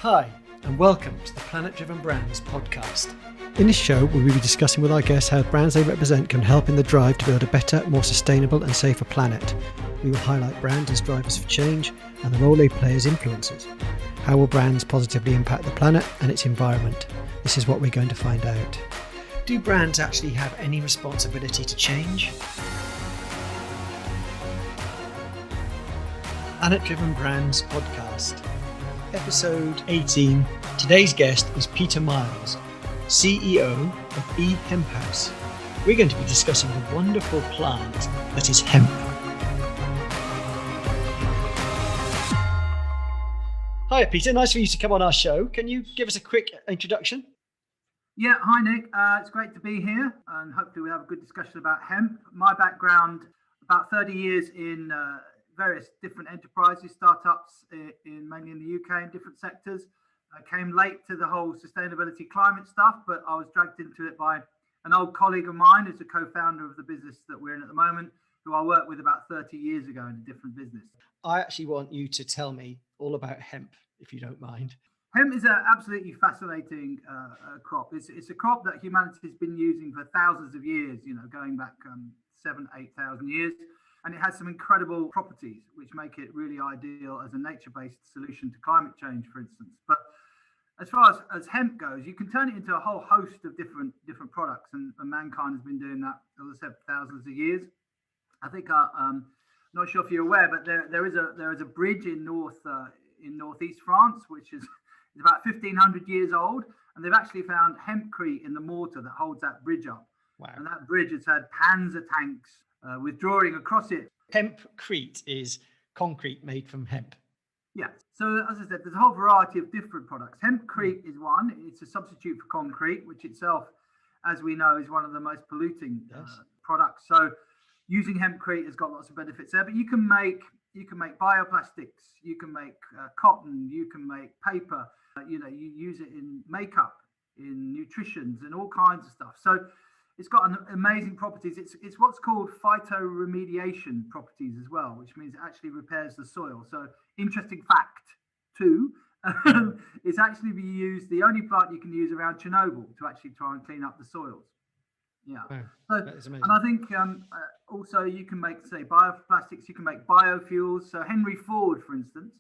Hi, and welcome to the Planet Driven Brands podcast. In this show, we will be discussing with our guests how brands they represent can help in the drive to build a better, more sustainable and safer planet. We will highlight brands as drivers for change and the role they play as influencers. How will brands positively impact the planet and its environment? This is what we're going to find out. Do brands actually have any responsibility to change? Planet Driven Brands podcast. Episode 18. Today's guest is Peter Miles, CEO of eHempHouse. We're going to be discussing the wonderful plant that is hemp. Hi Peter, nice for you to come on our show. Can you give us a quick introduction? Yeah, hi Nick. It's great to be here and hopefully we'll have a good discussion about hemp. My background, about 30 years in various different enterprises, startups mainly in the UK in different sectors. I came late to the whole sustainability climate stuff, but I was dragged into it by an old colleague of mine who's a co-founder of the business that we're in at the moment, who I worked with about 30 years ago in a different business. I actually want you to tell me all about hemp, if you don't mind. Hemp is an absolutely fascinating crop. It's a crop that humanity has been using for thousands of years, going back 8,000 years. And it has some incredible properties which make it really ideal as a nature-based solution to climate change, for instance. But as far as hemp goes, you can turn it into a whole host of different products, and mankind has been doing that, as I said, for thousands of years. I think not sure if you're aware, but there is a bridge in northeast France, which is about 1,500 years old, and they've actually found hempcrete in the mortar that holds that bridge up. Wow. And that bridge has had Panzer tanks withdrawing across it. Hempcrete is concrete made from hemp. Yeah. So as I said, there's a whole variety of different products. Hempcrete is one. It's a substitute for concrete, which itself, as we know, is one of the most polluting products. So using hempcrete has got lots of benefits there. But you can make bioplastics. You can make cotton. You can make paper. You use it in makeup, in nutritions, and all kinds of stuff. So it's got amazing properties. It's what's called phytoremediation properties as well, which means it actually repairs the soil. So interesting fact too, it's actually the only plant you can use around Chernobyl to actually try and clean up the soils. Yeah. Wow, so, that is amazing. And I think also you can make, say, bioplastics. You can make biofuels. So Henry Ford, for instance,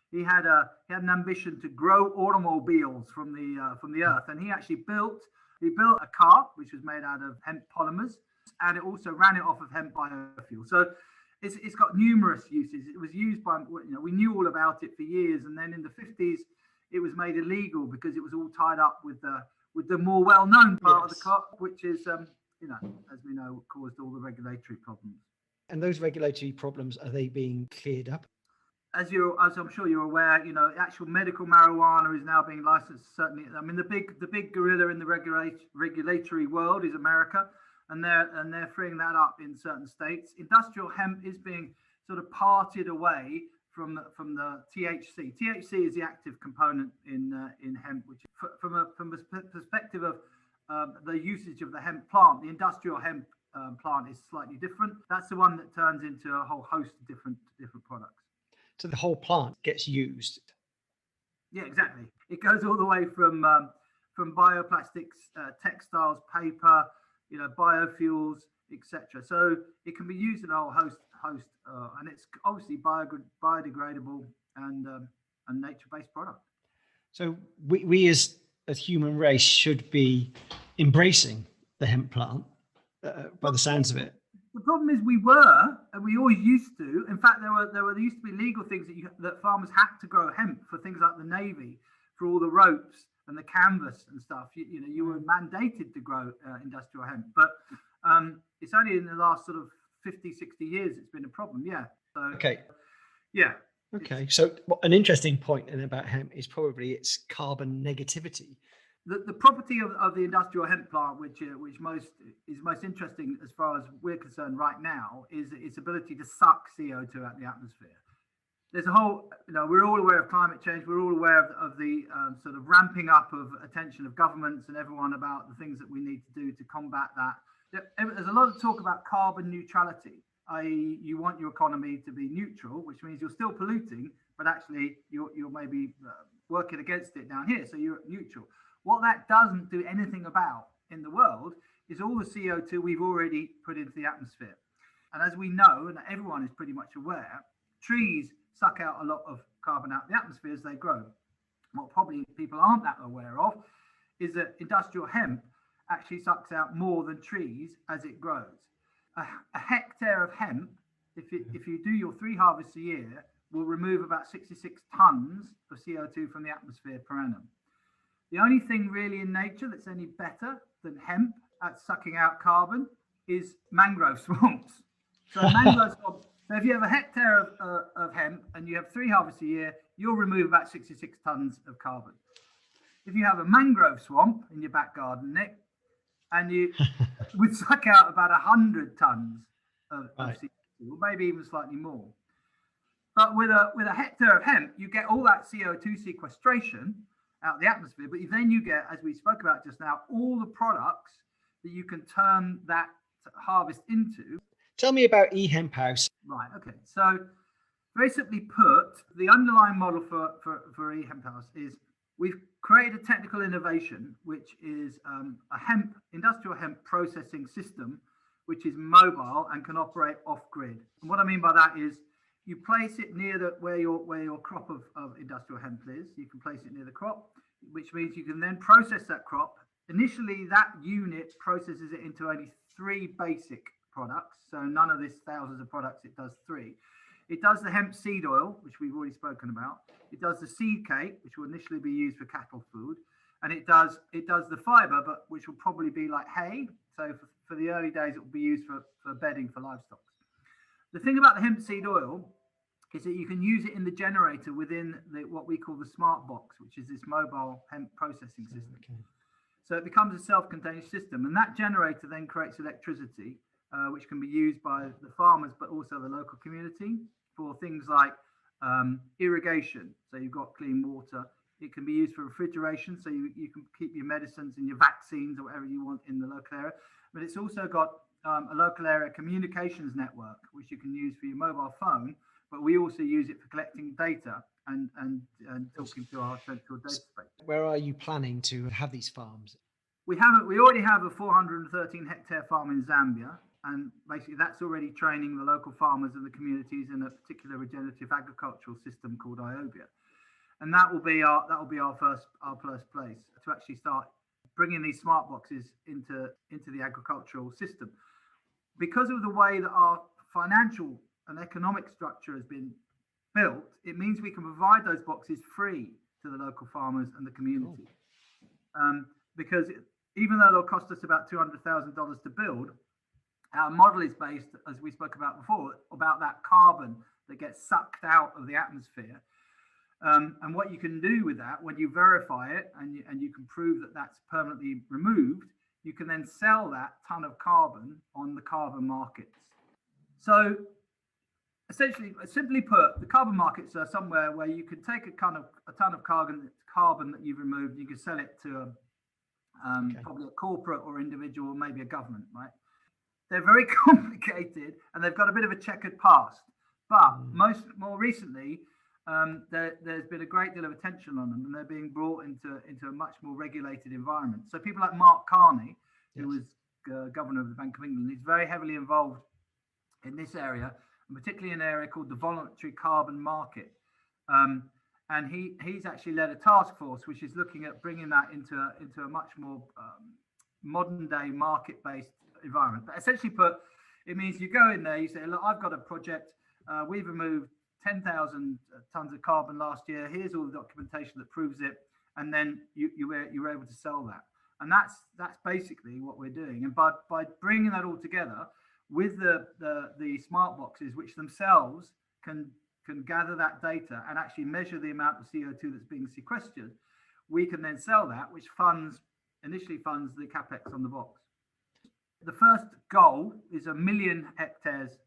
he had an ambition to grow automobiles from the earth, and he actually built a car which was made out of hemp polymers, and it also ran it off of hemp biofuel. So it's got numerous uses. It was used by, we knew all about it for years, and then in the 50s it was made illegal because it was all tied up with the more well-known part of the crop, which is as we know, caused all the regulatory problems. And those regulatory problems, are they being cleared up? As I'm sure you're aware, actual medical marijuana is now being licensed. Certainly, I mean, the big gorilla in the regulatory world is America, and they're freeing that up in certain states. Industrial hemp is being sort of parted away from the THC. THC is the active component in hemp, which from a perspective of the usage of the hemp plant, the industrial hemp plant is slightly different. That's the one that turns into a whole host of different products. So the whole plant gets used. Yeah, exactly. It goes all the way from bioplastics, textiles, paper, biofuels, etc. So it can be used in a whole host, and it's obviously biodegradable and nature-based product. So we as a human race should be embracing the hemp plant, by the sounds of it. The problem is we always used to. In fact, there used to be legal things that farmers had to grow hemp for things like the Navy, for all the ropes and the canvas and stuff. You were mandated to grow industrial hemp, but it's only in the last sort of 50, 60 years it's been a problem. Yeah. So, okay. Yeah. Okay. So an interesting point about hemp is probably its carbon negativity. The property of the industrial hemp plant, which is most interesting as far as we're concerned right now, is its ability to suck CO2 out of the atmosphere. There's a whole, we're all aware of climate change. We're all aware of the sort of ramping up of attention of governments and everyone about the things that we need to do to combat that. There's a lot of talk about carbon neutrality, i.e. you want your economy to be neutral, which means you're still polluting, but actually you're maybe working against it down here, so you're neutral. What that doesn't do anything about in the world is all the CO2 we've already put into the atmosphere. And as we know, and everyone is pretty much aware, trees suck out a lot of carbon out of the atmosphere as they grow. What probably people aren't that aware of is that industrial hemp actually sucks out more than trees as it grows. A hectare of hemp, if you do your 3 harvests a year, will remove about 66 tons of CO2 from the atmosphere per annum. The only thing really in nature that's any better than hemp at sucking out carbon is mangrove swamps. So mangrove swamps, so if you have a hectare of hemp and you have 3 harvests a year, you'll remove about 66 tons of carbon. If you have a mangrove swamp in your back garden, Nick, and you would suck out about 100 tons of CO2, or maybe even slightly more. But with a hectare of hemp, you get all that CO2 sequestration out of the atmosphere, but then you get, as we spoke about just now, all the products that you can turn that harvest into. Tell me about eHempHouse. Right, okay. So very simply put, the underlying model for eHempHouse is we've created a technical innovation, which is a industrial hemp processing system, which is mobile and can operate off-grid. And what I mean by that is you place it near where your crop of industrial hemp is. You can place it near the crop, which means you can then process that crop. Initially, that unit processes it into only 3 basic products. So none of this thousands of products, it does 3. It does the hemp seed oil, which we've already spoken about. It does the seed cake, which will initially be used for cattle food. And it does the fiber, but which will probably be like hay. So for the early days, it will be used for bedding for livestock. The thing about the hemp seed oil is that you can use it in the generator within what we call the smart box, which is this mobile hemp processing system. Okay. So it becomes a self-contained system, and that generator then creates electricity, which can be used by the farmers, but also the local community for things like irrigation. So you've got clean water. It can be used for refrigeration, so you can keep your medicines and your vaccines or whatever you want in the local area. But it's also got a local area communications network, which you can use for your mobile phone. But we also use it for collecting data and talking to our central data space. Where are you planning to have these farms? We already have a 413 hectare farm in Zambia, and basically that's already training the local farmers and the communities in a particular regenerative agricultural system called IOBIA. And that will be our first place to actually start bringing these smart boxes into the agricultural system. Because of the way that our financial and economic structure has been built, it means we can provide those boxes free to the local farmers and the community. Because even though they'll cost us about $200,000 to build, our model is based, as we spoke about before, about that carbon that gets sucked out of the atmosphere. And what you can do with that, when you verify it and you can prove that that's permanently removed, you can then sell that ton of carbon on the carbon markets. So essentially, simply put, the carbon markets are somewhere where you can take a ton of carbon that you've removed, and you can sell it to probably a corporate or individual, or maybe a government, right? They're very complicated and they've got a bit of a checkered past. But more recently, there's been a great deal of attention on them, and they're being brought into a much more regulated environment. So people like Mark Carney, who was governor of the Bank of England, he's very heavily involved in this area, and particularly in an area called the voluntary carbon market. And he's actually led a task force which is looking at bringing that into a much more modern day market-based environment. But essentially put, it means you go in there, you say, look, I've got a project, we've removed 10,000 tons of carbon last year, here's all the documentation that proves it, and then you're able to sell that. And that's basically what we're doing. And by bringing that all together with the smart boxes, which themselves can gather that data and actually measure the amount of CO2 that's being sequestered, we can then sell that, which initially funds the capex on the box. The first goal is 1 million hectares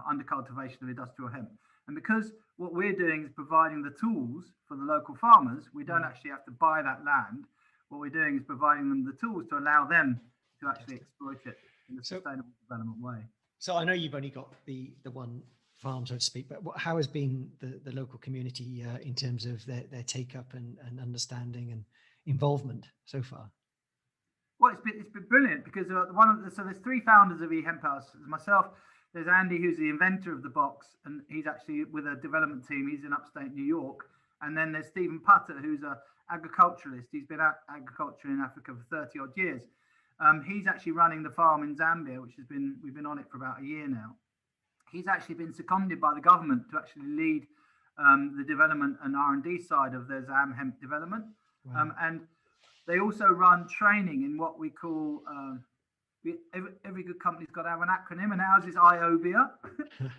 under cultivation of industrial hemp. And because what we're doing is providing the tools for the local farmers, we don't actually have to buy that land. What we're doing is providing them the tools to allow them to actually exploit it in a sustainable development way. So I know you've only got the one farm, so to speak. But how has been the local community in terms of their take up and understanding and involvement so far? Well, it's been brilliant because so there's three founders of eHempHouse. There's myself, there's Andy, who's the inventor of the box, and he's actually with a development team. He's in upstate New York. And then there's Stephen Putter, who's an agriculturalist. He's been at agriculture in Africa for 30 odd years. He's actually running the farm in Zambia, we've been on it for about a year now. He's actually been seconded by the government to actually lead the development and R&D side of their Zam hemp development. Wow. And they also run training in what we call, every good company's got to have an acronym, and ours is IOBIA,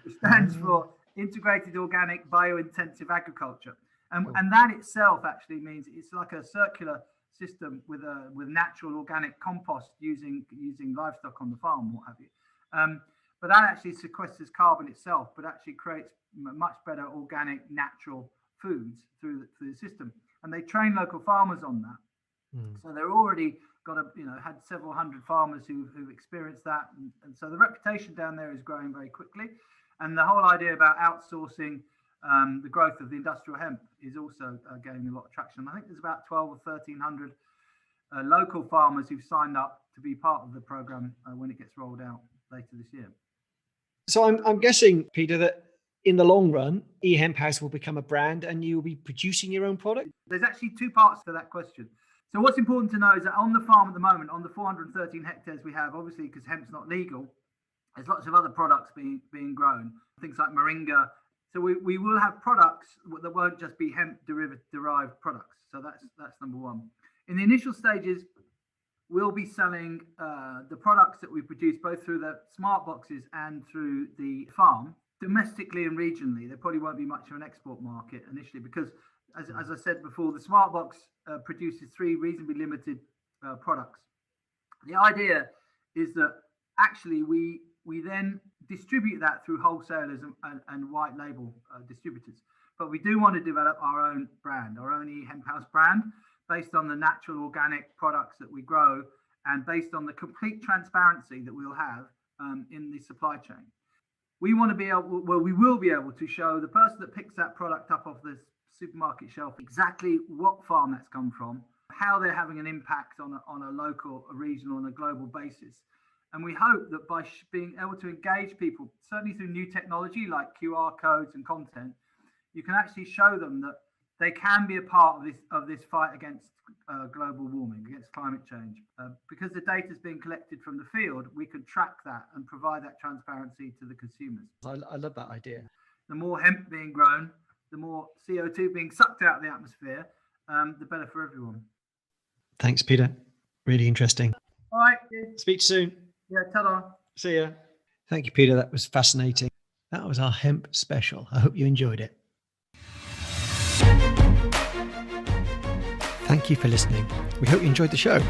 which stands for Integrated Organic Biointensive Agriculture. And that itself actually means it's like a circular system with natural organic compost using livestock on the farm, what have you. But that actually sequesters carbon itself, but actually creates much better organic, natural foods through the system. And they train local farmers on that. So they're already had several hundred farmers who've experienced that. And so the reputation down there is growing very quickly. And the whole idea about outsourcing the growth of the industrial hemp is also gaining a lot of traction. I think there's about 12 or 1,300 local farmers who've signed up to be part of the program when it gets rolled out later this year. So I'm guessing, Peter, that in the long run, eHempHouse will become a brand and you'll be producing your own product? There's actually two parts to that question. So what's important to know is that on the farm at the moment, on the 413 hectares we have, obviously because hemp's not legal, there's lots of other products being grown, things like moringa. So we will have products that won't just be hemp derived products. So that's number one. In the initial stages, we'll be selling the products that we produce both through the smart boxes and through the farm domestically and regionally. There probably won't be much of an export market initially because, as I said before, the smart box produces 3 reasonably limited products. The idea is that actually we then distribute that through wholesalers and white label distributors. But we do want to develop our own brand, our own eHempHouse brand, based on the natural organic products that we grow and based on the complete transparency that we'll have in the supply chain. We want to be able, we will be able to show the person that picks that product up off the supermarket shelf exactly what farm that's come from, how they're having an impact on a local, a regional, and a global basis. And we hope that by being able to engage people, certainly through new technology like QR codes and content, you can actually show them that they can be a part of this fight against global warming, against climate change. Because the data is being collected from the field, we can track that and provide that transparency to the consumers. I love that idea. The more hemp being grown, the more CO2 being sucked out of the atmosphere, the better for everyone. Thanks, Peter. Really interesting. All right. Speak soon. Yeah, ta-da. See ya. Thank you, Peter. That was fascinating. That was our hemp special. I hope you enjoyed it. Thank you for listening. We hope you enjoyed the show.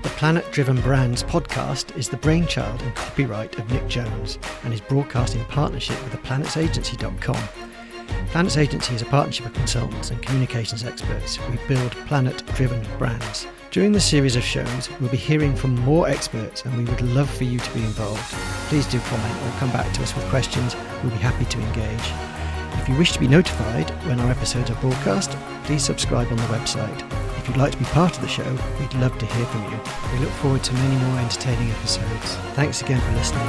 The Planet Driven Brands podcast is the brainchild and copyright of Nick Jones and is broadcast in partnership with theplanetsagency.com. Planets Agency is a partnership of consultants and communications experts. We build planet-driven brands. During the series of shows, we'll be hearing from more experts and we would love for you to be involved. Please do comment or come back to us with questions. We'll be happy to engage. If you wish to be notified when our episodes are broadcast, please subscribe on the website. If you'd like to be part of the show, we'd love to hear from you. We look forward to many more entertaining episodes. Thanks again for listening.